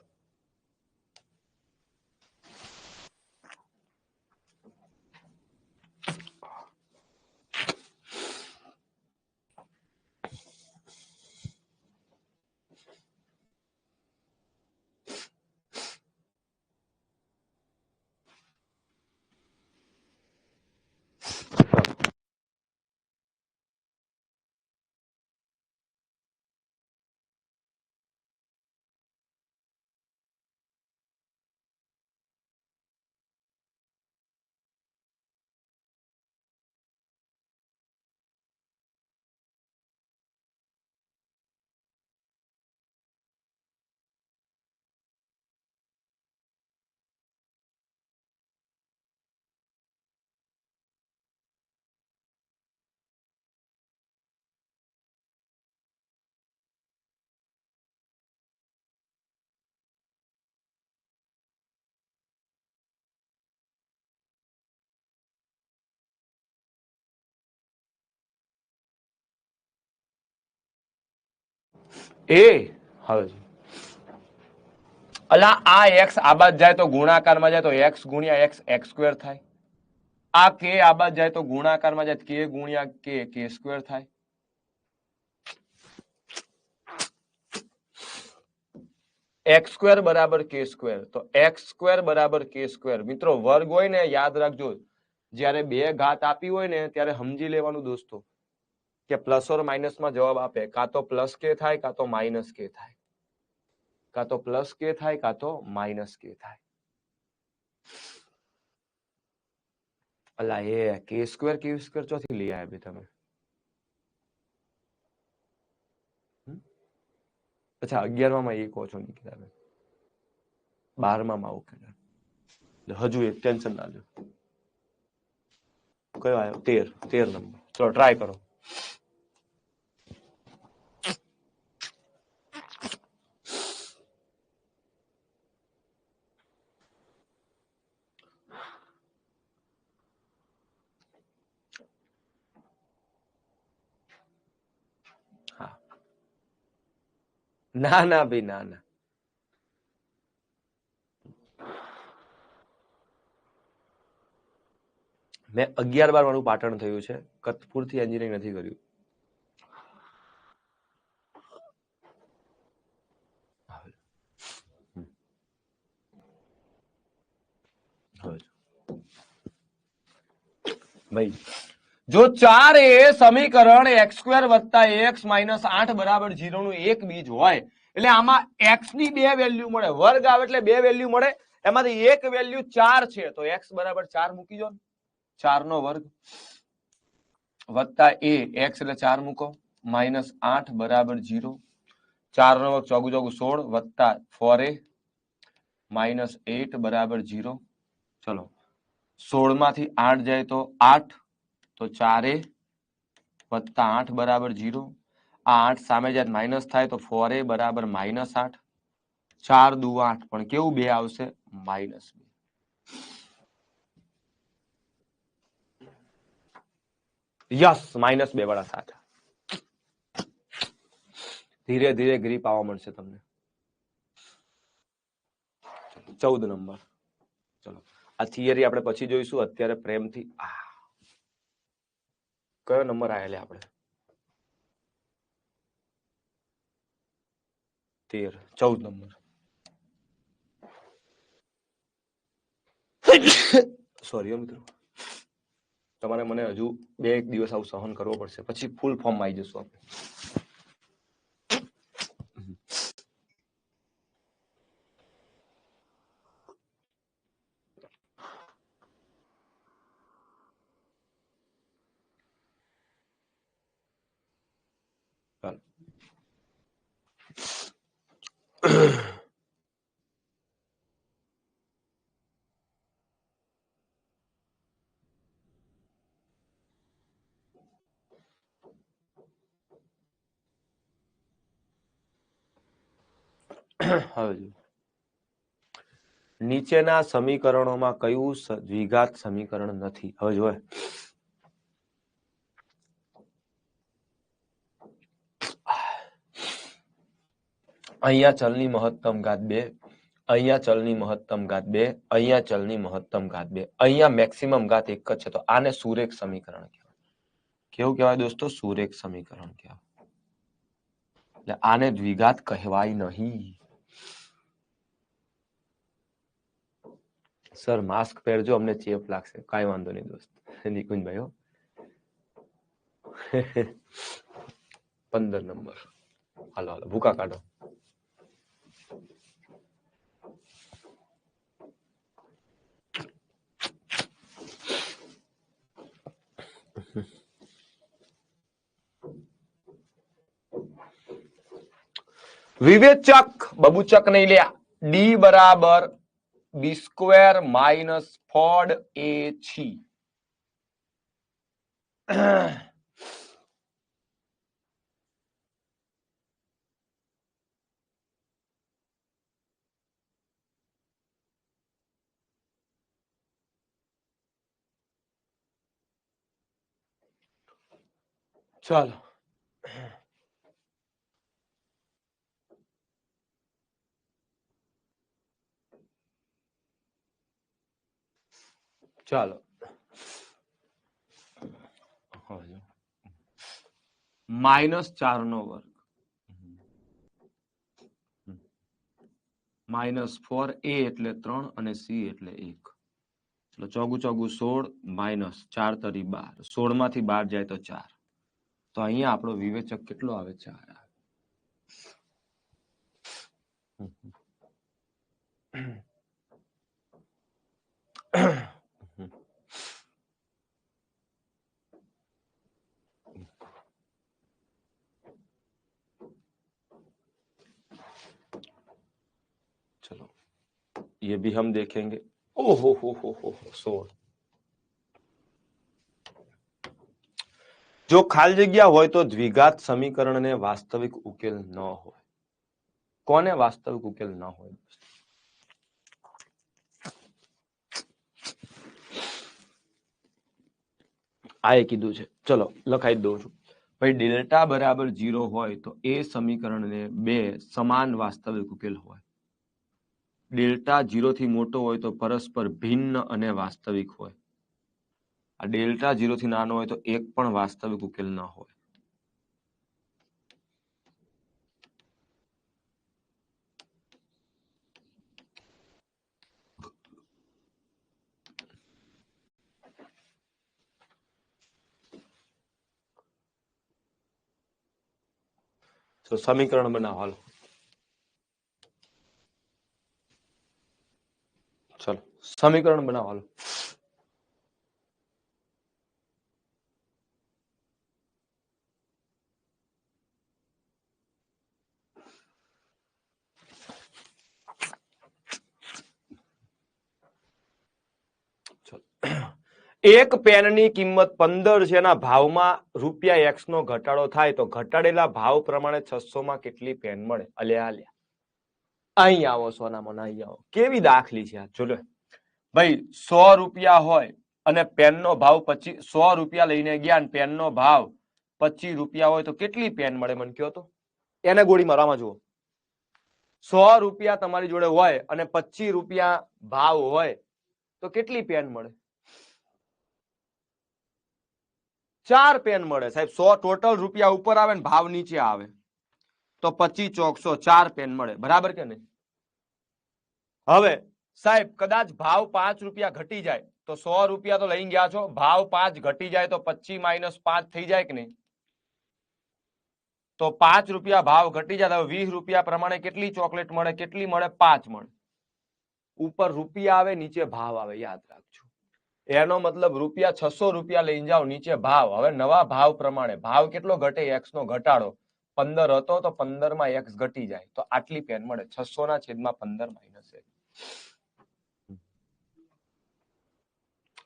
S1: એ હવે અલા આ x આ બાદ જાય તો ગુણાકારમાં જાય તો x ગુણ્યા x x સ્ક્વેર થાય. આ k આ બાદ જાય તો ગુણાકારમાં જાય k ગુણ્યા k k સ્ક્વેર થાય. x સ્ક્વેર બરાબર k સ્ક્વેર, તો x સ્ક્વેર બરાબર k સ્ક્વેર. મિત્રો વર્ગ હોય ને યાદ રાખજો, જ્યારે બે ઘાત આપી હોય ને ત્યારે સમજી લેવાનું દોસ્તો કે પ્લસ ઓર માઇનસ માં જવાબ આપે કાં તો પ્લસ k થાય કાં તો માઇનસ k થાય, કાં તો પ્લસ k થાય કાં તો માઇનસ k થાય. અલા એ કે સ્ક્વેર ચોથી લઈ આવ્યા તમે? અચ્છા 11માં એ કહો છો નિકિતા બેન, 12માં ઓકે, હજુ એક ટેન્શન ના લો. કયો આવ્યો? 13 નંબર. ચલો ટ્રાય કરો. હા ના ના ભાઈ ના ના, મેં 11-12 વાળું પાટણ થયું છે, કતપુર થી એન્જિનિયરિંગ નથી કર્યું. ભાઈ જો 4 એ સમીકરણ x² + x - 8 = 0 નું એક બીજ હોય એટલે આમાં x ની બે વેલ્યુ મળે, વર્ગ આવે એટલે બે વેલ્યુ મળે, એમાંથી એક વેલ્યુ 4 છે તો x = 4 મૂકી દો, 4 નો વર્ગ વત્તા a x એટલે 4 મૂકો -8 = 0, 4 નો વર્ગ ચોગુ ચોગુ 16 વત્તા 4a -8 = 0. ચલો 16 માંથી 8 જાય તો 8, તો 4a વત્તા 8 = 0. આ 8 સામે જાય માઇનસ થાય તો 4a = -8, 4 દુ 8 પણ કેવું બે આવશે? -2. યસ -2 વાળા સાચા. ધીરે ધીરે ગ્રીપ આવવા મળશે તમને. 14 નંબર. ચલો આ થિયરી આપણે પછી જોઈશું, અત્યારે પ્રેમથી કયો નંબર આયા આપણે? 13. 14 નંબર. સોરી મિત્રો, તમારે મને હજુ 2-1 દિવસ આવું સહન કરવો પડશે, પછી ફૂલ ફોર્મ માં આવી જશું આપણે. હવે નીચેના સમીકરણોમાં કયું દ્વિઘાત સમીકરણ નથી? હવે જો અહીંયા ચલની મહત્તમ ઘાત 2, અહીંયા ચલની મહત્તમ ઘાત 2, અહીંયા ચલની મહત્તમ ઘાત 2, અહીંયા મેક્સિમમ ઘાત 1 જ છે, તો આને સુરેખ સમીકરણ કહેવાય. કેવું કહેવાય દોસ્તો? સુરેખ સમીકરણ કહેવાય. એટલે આને દ્વિઘાત કહેવાય નહીં. સર માસ્ક પહેરજો, અમને ચેપ લાગશે. કાંઈ વાંધો નહીં દોસ્ત નિકુંજભાઈ. હો 15 નંબર. હાલો હાલો ભૂકા કાઢો. વિવેચક બબુચક નહીં લ્યા. d = b² - 4ac. ચાલો ચાલો -4 નો વર્ગ -4a એટલે 3 અને c એટલે 1. ચલો ચોગુ ચોગુ 16 -4 તરી 12, 16 માંથી 12 જાય તો 4, તો અહીંયા આપણો વિવેચક કેટલો આવે? 4 આવે. चलो ये भी हम देखेंगे। ओहो हो 16। જો ખાલી જગ્યા હોય તો દ્વિઘાત સમીકરણને વાસ્તવિક ઉકેલ ન હોય. કોને વાસ્તવિક ઉકેલ ન હોય? આ એ કીધું છે. ચલો લખાઈ દઉં છું. ભાઈ ડેલ્ટા બરાબર 0 હોય તો એ સમીકરણને બે સમાન વાસ્તવિક ઉકેલ હોય. ડેલ્ટા 0 થી મોટો હોય તો પરસ્પર ભિન્ન અને વાસ્તવિક હોય. આ ડેલ્ટા 0 થી નાનો હોય તો એક પણ વાસ્તવિક ઉકેલ ન હોય. તો સમીકરણ બનાવો હાલો. ચલો સમીકરણ બનાવો હાલો. એક પેનની કિંમત 15 છે, એના ભાવમાં ₹X નો ઘટાડો થાય તો ઘટાડેલા ભાવ પ્રમાણે 600 માં કેટલી પેન મળે? અલ્યા અહીં આવો સોનામાં, અહીં આવો. કેવી દાખલી છે આ? જોજો ભાઈ, ₹100 હોય અને પેનનો ભાવ 100 લઈને ગયા અને પેનનો ભાવ ₹25 હોય તો કેટલી પેન મળે? મને કયો તો. એને ગોળી મારવામાં જુઓ. ₹100 તમારી જોડે હોય અને ₹25 ભાવ હોય તો કેટલી પેન મળે? 4 પેન મળે સાહેબ. 100 ટોટલ રૂપિયા ઉપર આવે ને ભાવ નીચે આવે તો 25 ચોક 100 4 પેન મળે. બરાબર કે નહીં? હવે સાહેબ કદાચ ભાવ ₹5 ઘટી જાય તો ₹100 તો લઈ ગયા છો, ભાવ 5 ઘટી જાય તો 25 - 5 થઈ જાય કે નહીં? તો ₹5 ભાવ ઘટી જાય તો ₹20 પ્રમાણે કેટલી ચોકલેટ મળે? કેટલી મળે? 5 મળે. ઉપર રૂપિયા આવે, નીચે ભાવ આવે. યાદ રાખજો. એનો મતલબ ₹600 લઈને જાઓ, નીચે ભાવ. હવે નવા ભાવ પ્રમાણે ભાવ કેટલો ઘટે? X નો ઘટાડો. 15 હતો તો 15 માં X ઘટી જાય તો આટલી પેન મળે. 600/15 -1.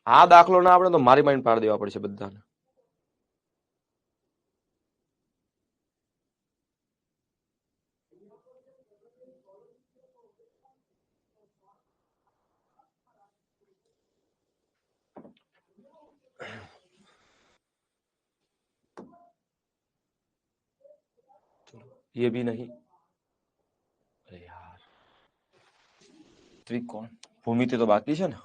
S1: આ દાખલો ના આપણે તો મારી માઇન્ડ પાડી દેવા પડશે બધાને. ये भी नहीं. अरे यार, त्रिकोण भूमिति तो बाकी है ना.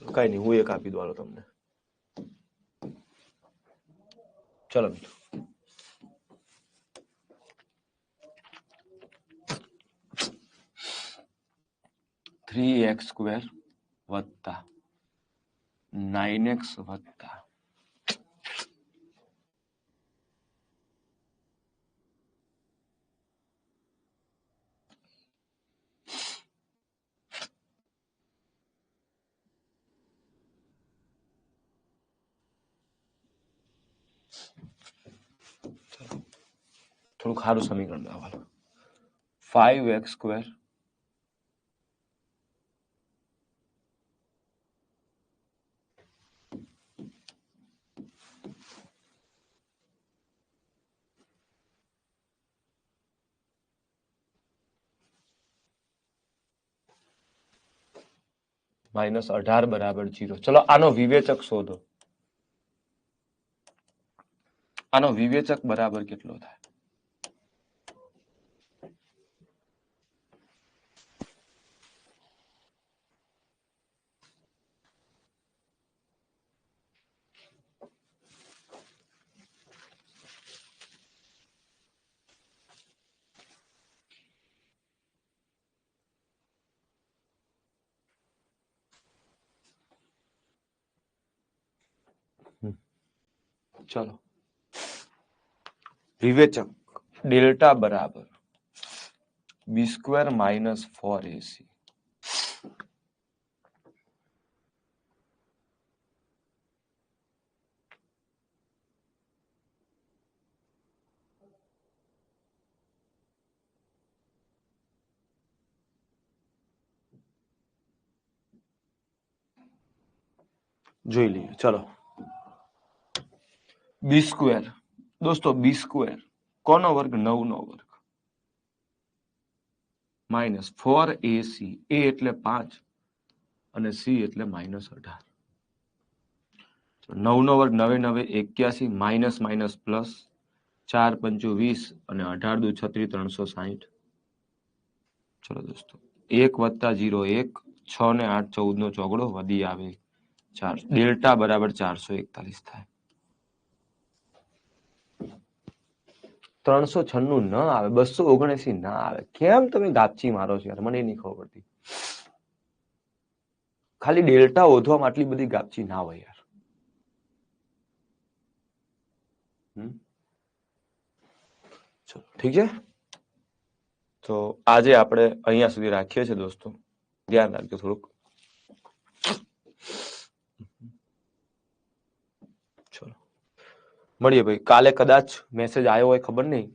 S1: કઈ નહીં, હું એક આપી દઉં તમને. ચલો મિત્રો, 3x² વત્તા 9x વત્તા થોડું ખારું સમીકરણ લાવવાનું. 5x² -18 = 0. ચલો આનો વિવેચક શોધો. આનો વિવેચક બરાબર કેટલો થાય? ચલો વિવેચક ડેલ્ટા બરાબર બી સ્ક્વેર માઇનસ 4ac જોઈ લઈએ. ચલો બી સ્ક્વેર દોસ્તો બી સ્ક્વેર કોનો વર્ગ 9 નો વર્ગ માઇનસ 4ac a એટલે 5 અને c એટલે -18. 9 નો વર્ગ 9 9 81 માઇનસ માઇનસ પ્લસ 4 5 20 અને 18 દુ 36 360. ચલો દોસ્તો 1 + 0 1 6 ને 8 14 નો ચોગડો વધી આવે 4 ડેલ્ટા બરાબર 441 થાય. 396 ન આવે 279 ના આવે. કેમ તમે ગાપચી મારો છો યાર, મને નહીં ખબર પડતી. ખાલી ડેલ્ટા ઓધવામાં આટલી બધી ગાપચી ના હોય યાર. ચલો ઠીક છે, તો આજે આપણે અહીંયા સુધી રાખીએ છીએ દોસ્તો. ધ્યાન રાખજો થોડુંક. ચલો મળીએ ભાઈ. કાલે કદાચ મેસેજ આવ્યો હોય ખબર નહીં,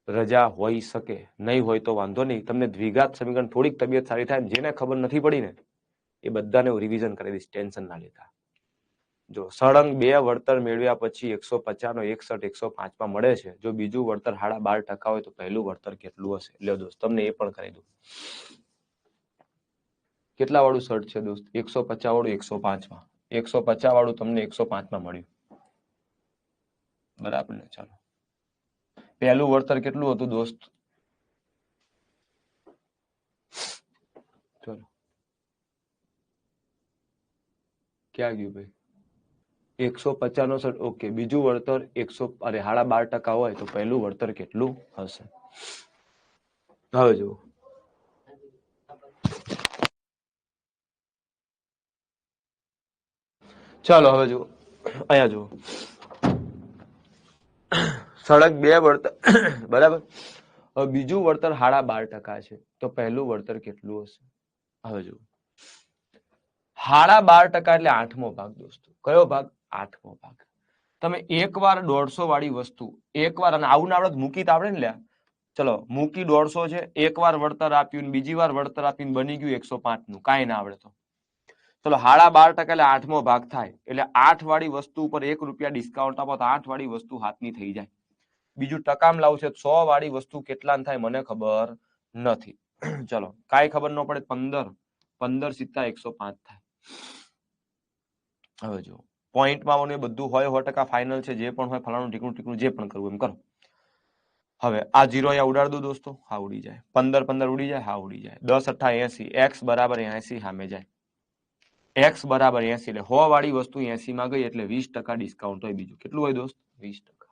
S1: રજા હોઈ શકે, નહીં હોય તો વાંધો નહીં. તમને દ્વિઘાત સમીકરણ થોડીક તબિયત સારી થાય જેને ખબર નથી પડી ને એ બધાને રિવિઝન કરી દઈશ, ટેન્શન ના લેતા. જો સળંગ 2 વળતર મેળવ્યા પછી 150 નો 61 105 માં મળે છે. જો બીજું વળતર 12.5% હોય તો પહેલું વળતર કેટલું હશે? લ્યો દોસ્ત તમને એ પણ કરી દઉં. કેટલા વાળું શર્ટ છે દોસ્ત? 150 વાળું 105 માં. 150 વાળું તમને 105 માં મળ્યું, બરાબર ને? ચાલો પહેલું વળતર કેટલું હતું દોસ્ત? ચલો ક્યાં ગયું ભાઈ? 150 નો શર્ટ. ઓકે, બીજું વળતર 12.5% હોય તો પહેલું વળતર કેટલું હશે? હવે જુઓ, ચાલો હવે જુઓ, અહીંયા જુઓ, સળંગ 2 વળતર બરાબર. હવે બીજું વળતર 12.5% છે તો પહેલું વળતર કેટલું હશે? હવે જુઓ, 12.5% એટલે 8મો ભાગ દોસ્તો. કયો ભાગ? 8મો ભાગ. તમે એકવાર 150 વાળી વસ્તુ એકવાર, અને આવું ના આવડે મૂકી તો આવડે ને લ્યા. ચલો મૂકી 150 છે, એકવાર વળતર આપ્યું ને બીજી વાર વળતર આપીને બની ગયું 105 નું, કાંઈ ના આવડે તો ચલો 12.5% એટલે 8મો ભાગ થાય. એટલે 8 વાળી વસ્તુ ઉપર ₹1 ડિસ્કાઉન્ટ આપો તો 8 વાળી વસ્તુ હાથની થઈ જાય. બીજું ટકામ લાવશે 100 વાળી વસ્તુ કેટલા થાય મને ખબર નથી. ચલો કાંઈ ખબર ન પડે. 15 15 × 105 થાય. હવે જો પોઈન્ટમાં મને બધું હોય 100% ફાઇનલ છે. જે પણ હોય ફલાણું ઠીકણું ઠીકણું જે પણ કરવું એમ કરો. હવે આ 0 અહીંયા ઉડાડ દો દોસ્તો. હા ઉડી જાય. 15 15 ઉડી જાય. હા ઉડી જાય. 10 8 80. x બરાબર 80 સામે જાય. x બરાબર 80 એટલે 100 વાળી વસ્તુ 80 માં ગઈ એટલે 20% ડિસ્કાઉન્ટ હોય. બીજું કેટલું હોય દોસ્ત? 20%.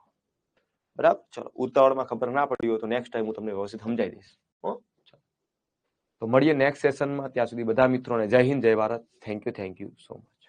S1: બરાબર. ચલો ઉતાવળમાં ખબર ના પડી હોય તો નેક્સ્ટ ટાઈમ હું તમને વ્યવસ્થિત સમજાવી દઈશ. તો મળીએ નેક્સ્ટ સેશનમાં. ત્યાં સુધી બધા મિત્રોને જય હિન્દ, જય Bharat. Thank you so much.